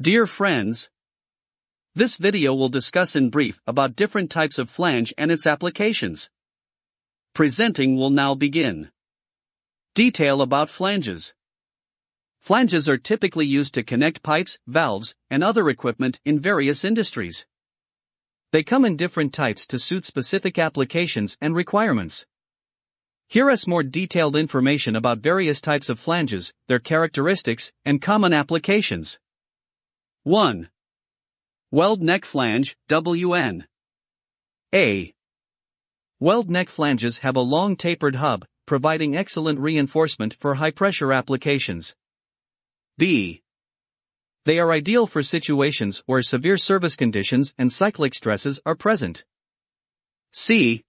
Dear friends, this video will discuss in brief about different types of flange and its applications. Presenting will now begin. Detail about flanges. Flanges are typically used to connect pipes, valves, and other equipment in various industries. They come in different types to suit specific applications and requirements. Here is more detailed information about various types of flanges, their characteristics, and common applications. 1. Weld neck flange, WN. A. Weld neck flanges have a long tapered hub, providing excellent reinforcement for high-pressure applications. B. They are ideal for situations where severe service conditions and cyclic stresses are present. C.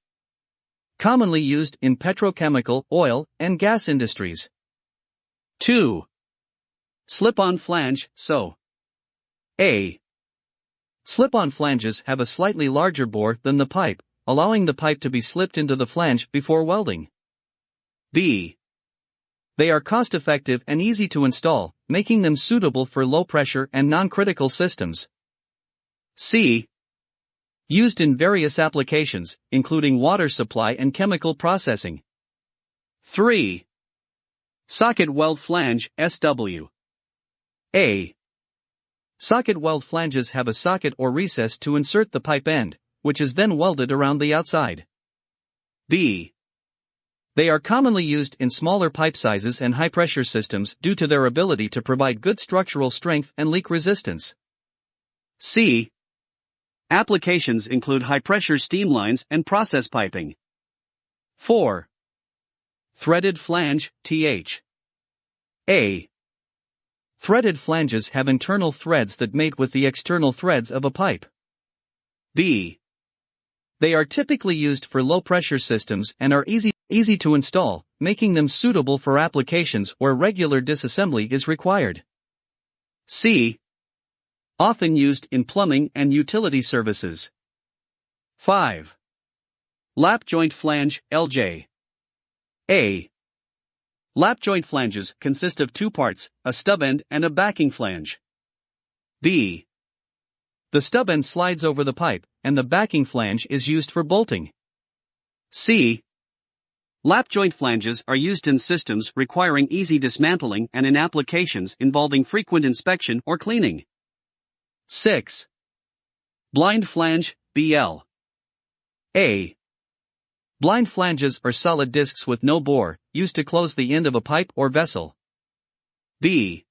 Commonly used in petrochemical, oil, and gas industries. 2. Slip-on flange, SO. A. Slip-on flanges have a slightly larger bore than the pipe, allowing the pipe to be slipped into the flange before welding. B. They are cost-effective and easy to install, making them suitable for low-pressure and non-critical systems. C. Used in various applications, including water supply and chemical processing. 3. Socket weld flange, SW. A. Socket weld flanges have a socket or recess to insert the pipe end, which is then welded around the outside. B. They are commonly used in smaller pipe sizes and high-pressure systems due to their ability to provide good structural strength and leak resistance. C. Applications include high-pressure steam lines and process piping. 4. Threaded flange, TH. A. Threaded flanges have internal threads that mate with the external threads of a pipe. B. They are typically used for low-pressure systems and are easy to install, making them suitable for applications where regular disassembly is required. C. Often used in plumbing and utility services. 5. Lap joint flange, LJ. A. Lap joint flanges consist of two parts, a stub end and a backing flange. B. The stub end slides over the pipe, and the backing flange is used for bolting. C. Lap joint flanges are used in systems requiring easy dismantling and in applications involving frequent inspection or cleaning. 6. Blind flange, BL. A. Blind flanges are solid discs with no bore, used to close the end of a pipe or vessel. B.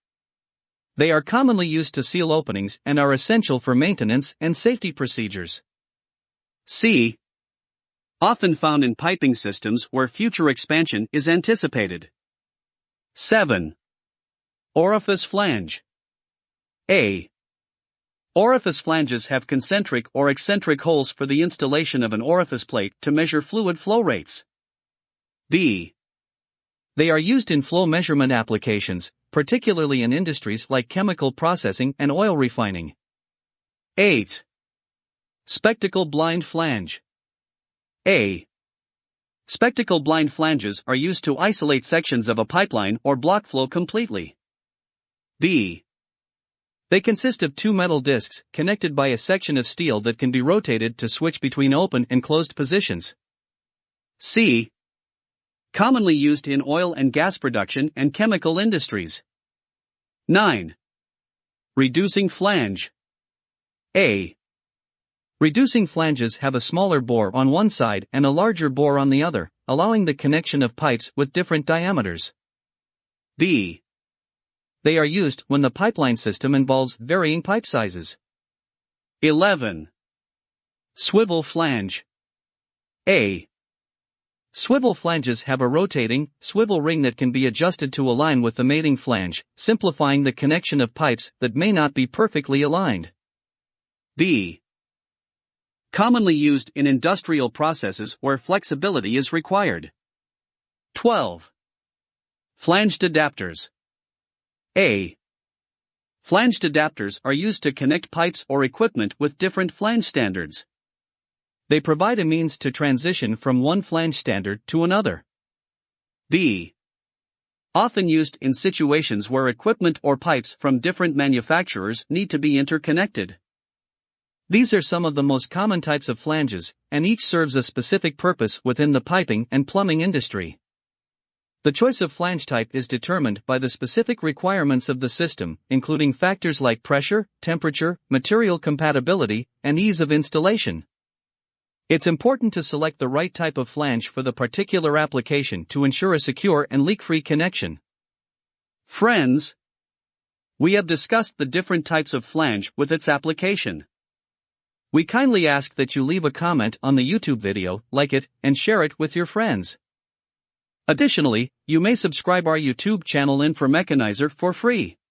They are commonly used to seal openings and are essential for maintenance and safety procedures. C. Often found in piping systems where future expansion is anticipated. 7. Orifice flange. A. Orifice flanges have concentric or eccentric holes for the installation of an orifice plate to measure fluid flow rates. B. They are used in flow measurement applications, particularly in industries like chemical processing and oil refining. 8. Spectacle blind flange. A. Spectacle blind flanges are used to isolate sections of a pipeline or block flow completely. B. They consist of two metal discs connected by a section of steel that can be rotated to switch between open and closed positions. C. Commonly used in oil and gas production and chemical industries. 9. Reducing flange. A. Reducing flanges have a smaller bore on one side and a larger bore on the other, allowing the connection of pipes with different diameters. B. They are used when the pipeline system involves varying pipe sizes. 11. Swivel flange. A. Swivel flanges have a rotating, swivel ring that can be adjusted to align with the mating flange, simplifying the connection of pipes that may not be perfectly aligned. B. Commonly used in industrial processes where flexibility is required. 12. Flanged adapters. A. Flanged adapters are used to connect pipes or equipment with different flange standards. They provide a means to transition from one flange standard to another. B. Often used in situations where equipment or pipes from different manufacturers need to be interconnected. These are some of the most common types of flanges, and each serves a specific purpose within the piping and plumbing industry. The choice of flange type is determined by the specific requirements of the system, including factors like pressure, temperature, material compatibility, and ease of installation. It's important to select the right type of flange for the particular application to ensure a secure and leak-free connection. Friends, we have discussed the different types of flange with its application. We kindly ask that you leave a comment on the YouTube video, like it, and share it with your friends. Additionally, you may subscribe our YouTube channel Infomechanizer for free.